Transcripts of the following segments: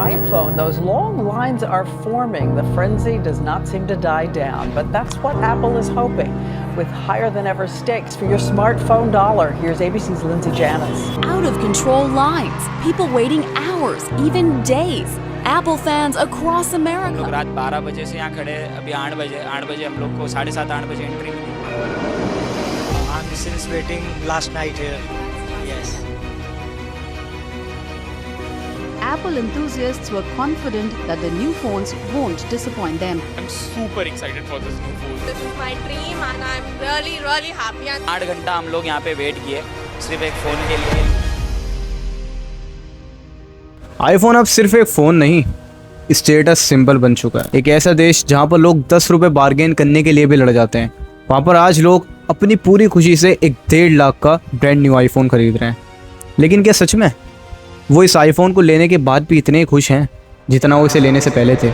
iPhone, those long lines are forming. The frenzy does not seem to die down, but that's what Apple is hoping. With higher than ever stakes for your smartphone dollar, here's ABC's Lindsay Janis. Out of control lines, people waiting hours, even days. Apple fans across America. लोग रात 12 बजे से यहाँ खड़े, अभी 8 बजे हम लोग को 7:30 8 बजे एंट्री मिली। I'm since waiting last night here. Yes. Apple enthusiasts were confident that the new phones won't disappoint them. I'm super excited for this new phone. This is my dream and I'm really happy. 8 घंटा हम लोग यहाँ पे wait किए सिर्फ एक phone के लिए। आईफोन अब सिर्फ एक फ़ोन नहीं, स्टेटस सिंबल बन चुका है। एक ऐसा देश जहाँ पर लोग 10 रुपये बार्गेन करने के लिए भी लड़ जाते हैं, वहाँ पर आज लोग अपनी पूरी खुशी से एक 1.5 लाख का ब्रांड न्यू आईफोन खरीद रहे हैं। लेकिन क्या सच में वो इस आईफोन को लेने के बाद भी इतने खुश हैं जितना वो इसे लेने से पहले थे?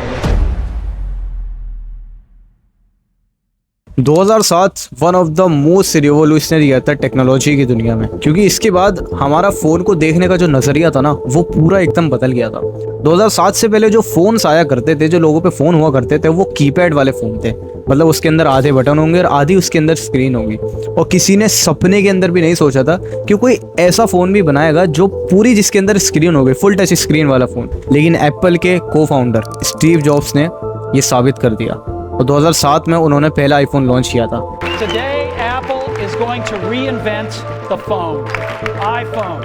2007 one of the most revolutionary year था टेक्नोलॉजी की दुनिया में, क्योंकि इसके बाद हमारा फ़ोन को देखने का जो नज़रिया था ना, वो पूरा एकदम बदल गया था। 2007 से पहले जो फ़ोन्स आया करते थे, जो लोगों पे फ़ोन हुआ करते थे, वो कीपैड वाले फ़ोन थे। मतलब उसके अंदर आधे बटन होंगे और आधी उसके अंदर स्क्रीन होगी। और किसी ने सपने के अंदर भी नहीं सोचा था कि कोई ऐसा फ़ोन भी बनाएगा जो पूरी जिसके अंदर स्क्रीन होगी, फुल टच स्क्रीन वाला फ़ोन। लेकिन एप्पल के को फाउंडर स्टीव जॉब्स ने ये साबित कर दिया और 2007 में उन्होंने पहला आईफोन लॉन्च किया था। Today, Apple is going to reinvent the phone, iPhone.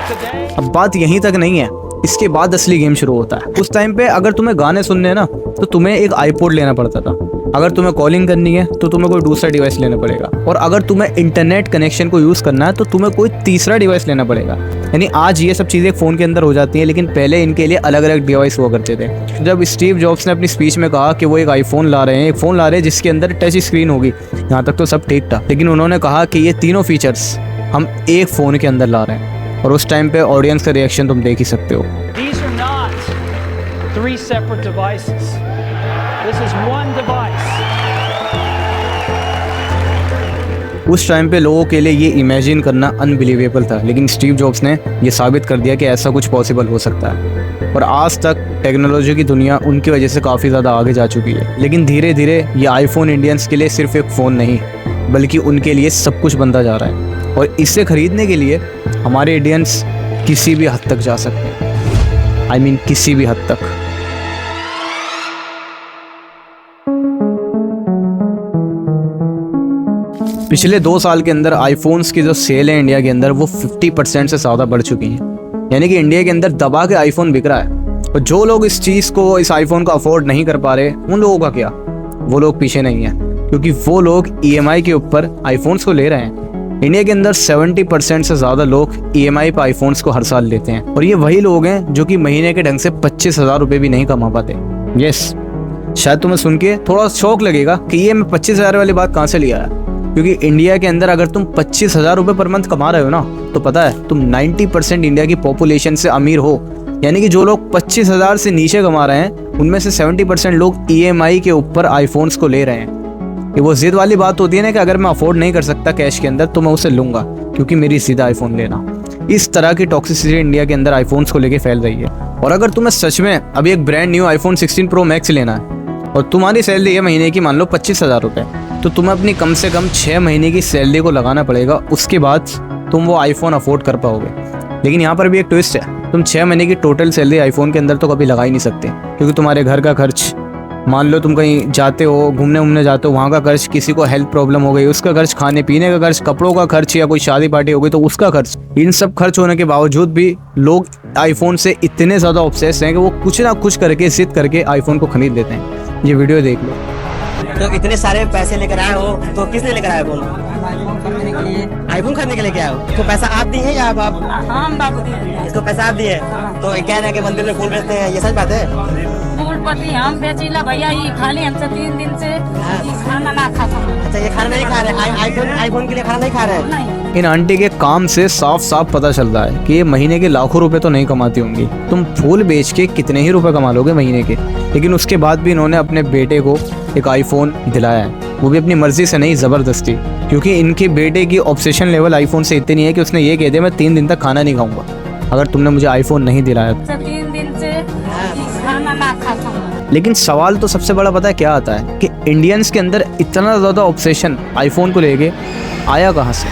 Today... अब बात यहीं तक नहीं है, इसके बाद असली गेम शुरू होता है। उस टाइम पे अगर तुम्हें गाने सुनने हैं ना, तो तुम्हें एक आईपॉड लेना पड़ता था। अगर तुम्हें कॉलिंग करनी है तो तुम्हें कोई दूसरा डिवाइस लेना पड़ेगा, और अगर तुम्हें इंटरनेट कनेक्शन को यूज़ करना है तो तुम्हें कोई तीसरा डिवाइस लेना पड़ेगा। यानी आज ये सब चीज़ें फ़ोन के अंदर हो जाती हैं, लेकिन पहले इनके लिए अलग अलग डिवाइस हुआ करते थे। जब स्टीव जॉब्स ने अपनी स्पीच में कहा कि वो एक आईफोन ला रहे हैं, एक फ़ोन ला रहे हैं जिसके अंदर टच स्क्रीन होगी, यहाँ तक तो सब ठीक था। लेकिन उन्होंने कहा कि ये तीनों फीचर्स हम एक फ़ोन के अंदर ला रहे हैं, और उस टाइम पे ऑडियंस का रिएक्शन तुम देख ही सकते हो। These are not 3 separate devices. This is one device. उस टाइम पे लोगों के लिए ये इमेजिन करना अनबिलीवेबल था, लेकिन स्टीव जॉब्स ने ये साबित कर दिया कि ऐसा कुछ पॉसिबल हो सकता है। और आज तक टेक्नोलॉजी की दुनिया उनकी वजह से काफ़ी ज़्यादा आगे जा चुकी है। लेकिन धीरे धीरे ये आईफोन इंडियंस के लिए सिर्फ एक फ़ोन नहीं, बल्कि उनके लिए सब कुछ बनता जा रहा है। और इसे ख़रीदने के लिए हमारे इंडियंस किसी भी हद तक जा सकते हैं। I mean, किसी भी हद तक। पिछले 2 साल के अंदर आईफोन्स की जो सेल है इंडिया के अंदर, वो 50% से ज़्यादा बढ़ चुकी हैं। यानी कि इंडिया के अंदर दबा के आईफोन बिक रहा है। और जो लोग इस चीज़ को, इस आईफोन को अफोर्ड नहीं कर पा रहे, उन लोगों का क्या? वो लोग पीछे नहीं हैं, क्योंकि वो लोग EMI के ऊपर आईफोन्स को ले रहे हैं। इंडिया के अंदर 70% से ज़्यादा लोग EMI पर आईफोन्स को हर साल लेते हैं, और ये वही लोग हैं जो कि महीने के ढंग से 25,000 रुपये भी नहीं कमा पाते। यस, शायद तुम्हें सुन के थोड़ा शौक लगेगा कि ये मैं 25,000 वाली बात कहाँ से लिया है, क्योंकि इंडिया के अंदर अगर तुम 25,000 रुपये पर मंथ कमा रहे हो ना, तो पता है तुम 90% इंडिया की पॉपुलेशन से अमीर हो। यानी कि जो लोग 25,000 से नीचे कमा रहे हैं, उनमें से 70% लोग EMI के ऊपर आईफोन्स को ले रहे हैं। ये वो जिद वाली बात होती है ना कि अगर मैं अफोर्ड नहीं कर सकता कैश के अंदर, तो मैं उसे लूँगा, क्योंकि मेरी जिद आईफोन लेना। इस तरह की टॉक्सिसिटी इंडिया के अंदर आईफोन्स को लेके फैल रही है। और अगर तुम्हें सच में अभी एक brand new iPhone 16 pro max लेना है, और तुम्हारी सैलरी है महीने की मान लो 25,000 रुपये, तो तुम्हें अपनी कम से कम 6 महीने की सैलरी को लगाना पड़ेगा। उसके बाद तुम वो आईफोन अफोर्ड कर पाओगे। लेकिन यहाँ पर भी एक ट्विस्ट है, तुम 6 महीने की टोटल सैलरी आईफोन के अंदर तो कभी लगा ही नहीं सकते, क्योंकि तुम्हारे घर का खर्च, मान लो तुम कहीं जाते हो, घूमने जाते हो, वहाँ का खर्च, किसी को हेल्थ प्रॉब्लम हो गई उसका खर्च, खाने पीने का खर्च, कपड़ों का खर्च, या कोई शादी पार्टी हो गई तो उसका खर्च। इन सब खर्च होने के बावजूद भी लोग आईफोन से इतने ज़्यादा ऑब्सेस्ड हैं कि वो कुछ ना कुछ करके, जिद करके आईफोन को खरीद लेते हैं। ये वीडियो देख लो। तो इतने सारे पैसे लेकर आए हो, तो किस लिए लेकर आए फोन? आईफोन खरीदने के लिए क्या हो? इसको पैसा आप दिए हैं या आप? हम बाबू दिए। इसको पैसा आप दिए? तो कह रहे हैं कि मंदिर में फूल बेचते हैं, ये सच बात है? फूल पत्ती हम बेचीला भैया, ये खाली हमसे 3 दिन से खाना ना खाता। अच्छा, ये खाना नहीं खा रहे? आईफोन के लिए खाना नहीं खा रहे? नहीं। इन आंटी के काम से साफ साफ पता चल रहा है कि ये महीने के लाखों रुपए तो नहीं कमाती होंगी। तुम फूल बेच के कितने ही रुपए कमा लोगे महीने के। लेकिन उसके बाद भी इन्होंने अपने बेटे को एक आईफोन दिलाया है, वो भी अपनी मर्जी से नहीं, ज़बरदस्ती। क्योंकि इनके बेटे की ऑब्सेशन लेवल आईफोन से इतनी है कि उसने ये कह दिया मैं 3 दिन तक खाना नहीं खाऊंगा। अगर तुमने मुझे आईफोन नहीं दिलाया तो। 3 दिन से खाना ना खाता हूँ। लेकिन सवाल तो सबसे बड़ा पता है क्या आता है कि इंडियंस के अंदर इतना ज़्यादा ऑब्सेशन आईफोन को लेके आया कहाँ से।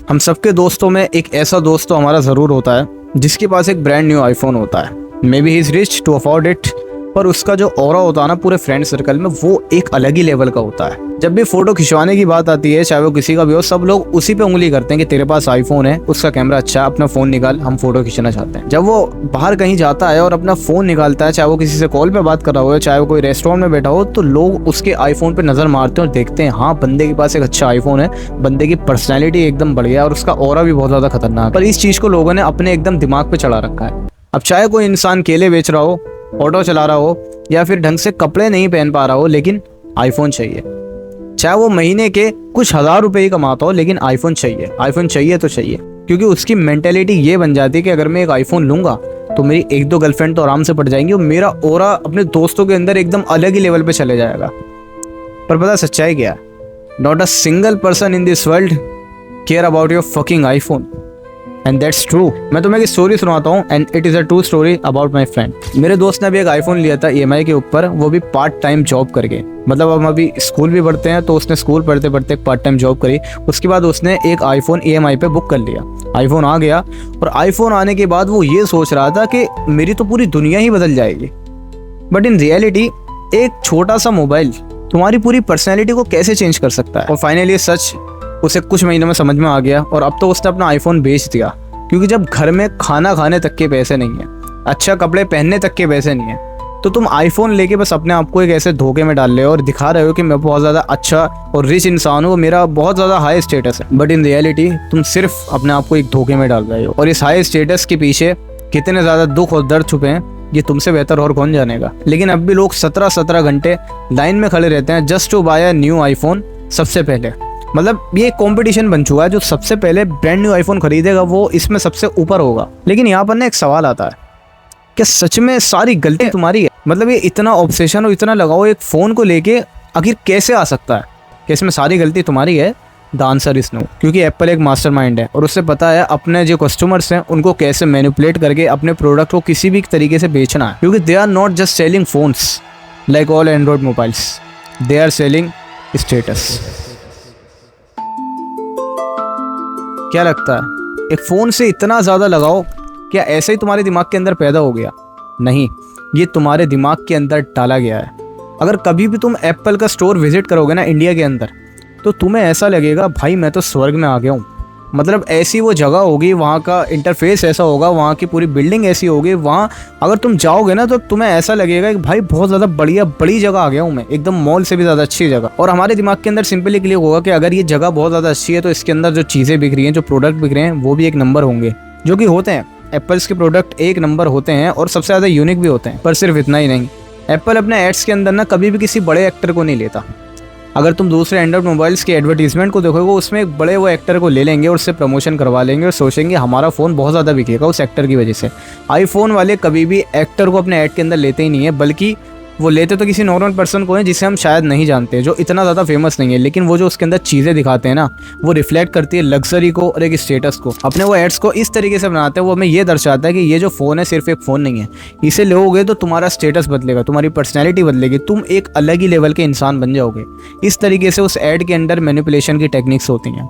हम सबके दोस्तों में एक ऐसा दोस्त तो हमारा ज़रूर होता है जिसके पास एक ब्रांड न्यू आईफोन होता है। Maybe he is rich to afford it, पर उसका जो ऑरा होता है ना पूरे फ्रेंड सर्कल में, वो एक अलग ही लेवल का होता है। जब भी फोटो खिंचवाने की बात आती है, चाहे वो किसी का भी हो, सब लोग उसी पे उंगली करते हैं कि तेरे पास आईफोन है, उसका कैमरा अच्छा है, अपना फ़ोन निकाल, हम फोटो खींचना चाहते हैं। जब वो बाहर कहीं जाता है और अपना फ़ोन निकालता है, चाहे वो किसी से कॉल पे बात कर रहा हो, चाहे वो कोई रेस्टोरेंट में बैठा हो, तो लोग उसके आईफोन पे नज़र मारते हैं और देखते हैं हाँ बंदे के पास एक अच्छा आईफोन है, बंदे की पर्सनैलिटी एकदम बढ़िया और उसका ऑरा भी बहुत ज़्यादा खतरनाक। पर इस चीज़ को लोगों ने अपने एकदम दिमाग पर चढ़ा रखा है। अब चाहे कोई इंसान केले बेच रहा हो, ऑटो चला रहा हो, या फिर ढंग से कपड़े नहीं पहन पा रहा हो, लेकिन आईफोन चाहिए। चाहे वो महीने के कुछ हजार रुपए ही कमाता हो, लेकिन आईफोन चाहिए। आईफोन चाहिए तो चाहिए, क्योंकि उसकी मेंटेलिटी ये बन जाती है कि अगर मैं एक आईफोन लूंगा तो मेरी 1-2 गर्लफ्रेंड तो आराम से पड़ जाएंगी और मेरा ऑरा अपने दोस्तों के अंदर एकदम अलग ही लेवल पे चले जाएगा। पर पता सच्चाई क्या है? Not a single person in this world care about your fucking iPhone, and that's true. मैं तुम्हें एक स्टोरी सुनाता हूँ, and it is a true story about my friend. मेरे दोस्त ने अभी एक आईफोन लिया था EMI के ऊपर, वो भी पार्ट टाइम जॉब करके। मतलब हम अभी स्कूल भी पढ़ते हैं, तो उसने स्कूल पढ़ते पढ़ते एक पार्ट टाइम जॉब करी। उसके बाद उसने एक आईफोन EMI पे बुक कर लिया। आईफोन आ गया, और आईफोन आने के बाद वो ये सोच रहा था कि मेरी तो पूरी दुनिया ही बदल जाएगी। बट इन रियलिटी एक छोटा सा मोबाइल तुम्हारी पूरी पर्सनैलिटी को कैसे चेंज कर सकता है। और फाइनली सच उसे कुछ महीनों में समझ में आ गया, और अब तो उसने अपना आईफोन बेच दिया, क्योंकि जब घर में खाना खाने तक के पैसे नहीं है, अच्छा कपड़े पहनने तक के पैसे नहीं है, तो तुम आईफोन लेके बस अपने आप को एक ऐसे धोखे में डाल रहे हो और दिखा रहे हो कि मैं बहुत ज़्यादा अच्छा और रिच इंसान हूँ, मेरा बहुत ज़्यादा हाई स्टेटस है। बट इन रियलिटी तुम सिर्फ अपने आप को एक धोखे में डाल रहे हो, और इस हाई स्टेटस के पीछे कितने ज़्यादा दुख और दर्द छुपे हैं ये तुमसे बेहतर और कौन जानेगा। लेकिन अब भी लोग 17-17 घंटे लाइन में खड़े रहते हैं just to buy a new iPhone सबसे पहले। मतलब ये कंपटीशन बन चुका है, जो सबसे पहले ब्रांड न्यू आईफोन खरीदेगा वो इसमें सबसे ऊपर होगा। लेकिन यहाँ पर ना एक सवाल आता है, क्या सच में सारी गलती तुम्हारी है? मतलब ये इतना ऑब्सेशन और इतना लगाओ एक फ़ोन को लेके आखिर कैसे आ सकता है कि इसमें सारी गलती तुम्हारी है? द आंसर इज नो, क्योंकि एप्पल एक मास्टरमाइंड है और उससे पता है अपने जो कस्टमर्स हैं उनको कैसे मैनिपुलेट करके अपने प्रोडक्ट को किसी भी तरीके से बेचना है। क्योंकि they are not just selling phones like all android mobiles, they are selling status. क्या लगता है एक फ़ोन से इतना ज़्यादा लगाओ क्या ऐसे ही तुम्हारे दिमाग के अंदर पैदा हो गया? नहीं, ये तुम्हारे दिमाग के अंदर डाला गया है। अगर कभी भी तुम एप्पल का स्टोर विजिट करोगे ना इंडिया के अंदर, तो तुम्हें ऐसा लगेगा भाई मैं तो स्वर्ग में आ गया हूँ। मतलब ऐसी वो जगह होगी, वहाँ का इंटरफेस ऐसा होगा, वहाँ की पूरी बिल्डिंग ऐसी होगी, वहाँ अगर तुम जाओगे ना तो तुम्हें ऐसा लगेगा कि भाई बहुत ज़्यादा बढ़िया बड़ी जगह आ गया हूँ मैं, एकदम मॉल से भी ज़्यादा अच्छी जगह। और हमारे दिमाग के अंदर सिंपली क्लिक होगा कि अगर ये जगह बहुत ज़्यादा अच्छी है तो इसके अंदर जो चीज़ें बिक रही हैं, जो प्रोडक्ट बिक रहे हैं वो भी एक नंबर होंगे, जो कि होते हैं। एप्पल्स के प्रोडक्ट एक नंबर होते हैं और सबसे ज़्यादा यूनिक भी होते हैं। पर सिर्फ इतना ही नहीं, एप्पल अपने एड्स के अंदर ना कभी भी किसी बड़े एक्टर को नहीं लेता। अगर तुम दूसरे एंड्रॉयड मोबाइल्स के एडवर्टीजमेंट को देखोगे, उसमें एक बड़े वो एक्टर को ले लेंगे और उससे प्रमोशन करवा लेंगे और सोचेंगे हमारा फ़ोन बहुत ज़्यादा बिकेगा उस एक्टर की वजह से। आईफोन वाले कभी भी एक्टर को अपने ऐड के अंदर लेते ही नहीं है, बल्कि वो लेते तो किसी नॉर्मल पर्सन को है जिसे हम शायद नहीं जानते, जो इतना ज़्यादा फेमस नहीं है, लेकिन वो जो उसके अंदर चीज़ें दिखाते हैं ना, वो रिफ्लेक्ट करती है लग्जरी को और एक स्टेटस को। अपने वो एड्स को इस तरीके से बनाते हैं, वो हमें ये दर्शाता है कि ये जो फ़ोन है सिर्फ एक फ़ोन नहीं है, इसे लोगे तो तुम्हारा स्टेटस बदलेगा, तुम्हारी पर्सनैलिटी बदलेगी, तुम एक अलग ही लेवल के इंसान बन जाओगे। इस तरीके से उस ऐड के अंदर मैनिपुलेशन की टेक्निक्स होती हैं।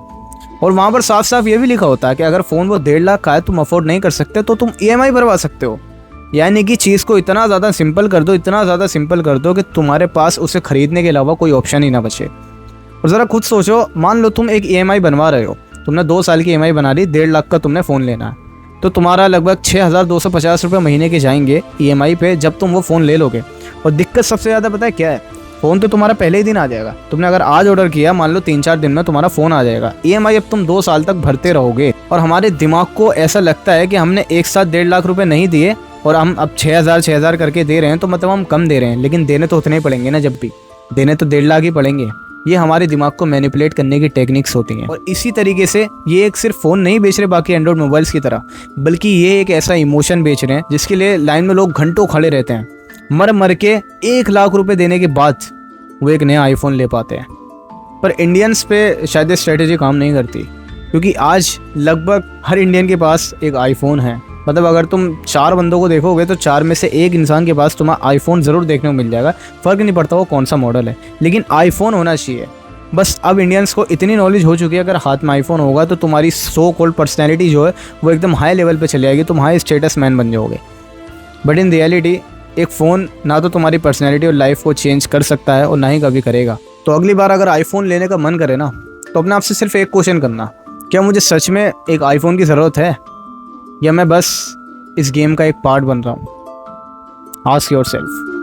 और वहाँ पर साफ साफ ये भी लिखा होता है कि अगर फ़ोन वो 1.5 लाख का है, तुम अफोर्ड नहीं कर सकते तो तुम EMI भरवा सकते हो। यानी कि चीज़ को इतना ज़्यादा सिंपल कर दो, इतना ज़्यादा सिंपल कर दो कि तुम्हारे पास उसे ख़रीदने के अलावा कोई ऑप्शन ही ना बचे। और ज़रा खुद सोचो, मान लो तुम एक EMI बनवा रहे हो, तुमने 2 साल की EMI बना ली, 1.5 लाख का तुमने फ़ोन लेना है, तो तुम्हारा लगभग 6,250 रुपये महीने के जाएंगे EMI पे जब तुम वो फ़ोन ले लोगे। और दिक्कत सबसे ज़्यादा पता है क्या है? फ़ोन तो तुम्हारा पहले ही दिन आ जाएगा। तुमने अगर आज ऑर्डर किया, मान लो 3-4 दिन में तुम्हारा फ़ोन आ जाएगा। EMI अब तुम 2 साल तक भरते रहोगे। और हमारे दिमाग को ऐसा लगता है कि हमने एक साथ 1.5 लाख रुपये नहीं दिए और हम अब 6,000 करके दे रहे हैं, तो मतलब हम कम दे रहे हैं, लेकिन देने तो उतने ही पड़ेंगे ना, जब भी देने तो 1.5 लाख ही पड़ेंगे। ये हमारे दिमाग को मैनिपुलेट करने की टेक्निक्स होती हैं। और इसी तरीके से ये एक सिर्फ फ़ोन नहीं बेच रहे बाकी एंड्रॉयड मोबाइल्स की तरह, बल्कि ये एक ऐसा इमोशन बेच रहे हैं जिसके लिए लाइन में लोग घंटों खड़े रहते हैं। मर मर के 1 लाख रुपए देने के बाद वो एक नया आईफोन ले पाते हैं। पर इंडियंस पे शायद ये स्ट्रेटेजी काम नहीं करती, क्योंकि आज लगभग हर इंडियन के पास एक आईफोन है। मतलब अगर तुम 4 बंदों को देखोगे तो 4 में से एक इंसान के पास तुम्हें आईफोन ज़रूर देखने को मिल जाएगा, फ़र्क नहीं पड़ता वो कौन सा मॉडल है, लेकिन आईफोन होना चाहिए। बस अब इंडियंस को इतनी नॉलेज हो चुकी है, अगर हाथ में आईफोन होगा तो तुम्हारी सो कॉल्ड पर्सनैलिटी जो है वो एकदम हाई लेवल पे चली जाएगी, तुम हाई स्टेटस मैन बन जाओगे। बट इन रियलिटी एक फ़ोन ना तो तुम्हारी पर्सनैलिटी और लाइफ को चेंज कर सकता है और ना ही कभी करेगा। तो अगली बार अगर आईफोन लेने का मन करे ना, तो अपने आप से सिर्फ एक क्वेश्चन करना, क्या मुझे सच में एक आईफोन की ज़रूरत है या मैं बस इस गेम का एक पार्ट बन रहा हूँ? Ask yourself.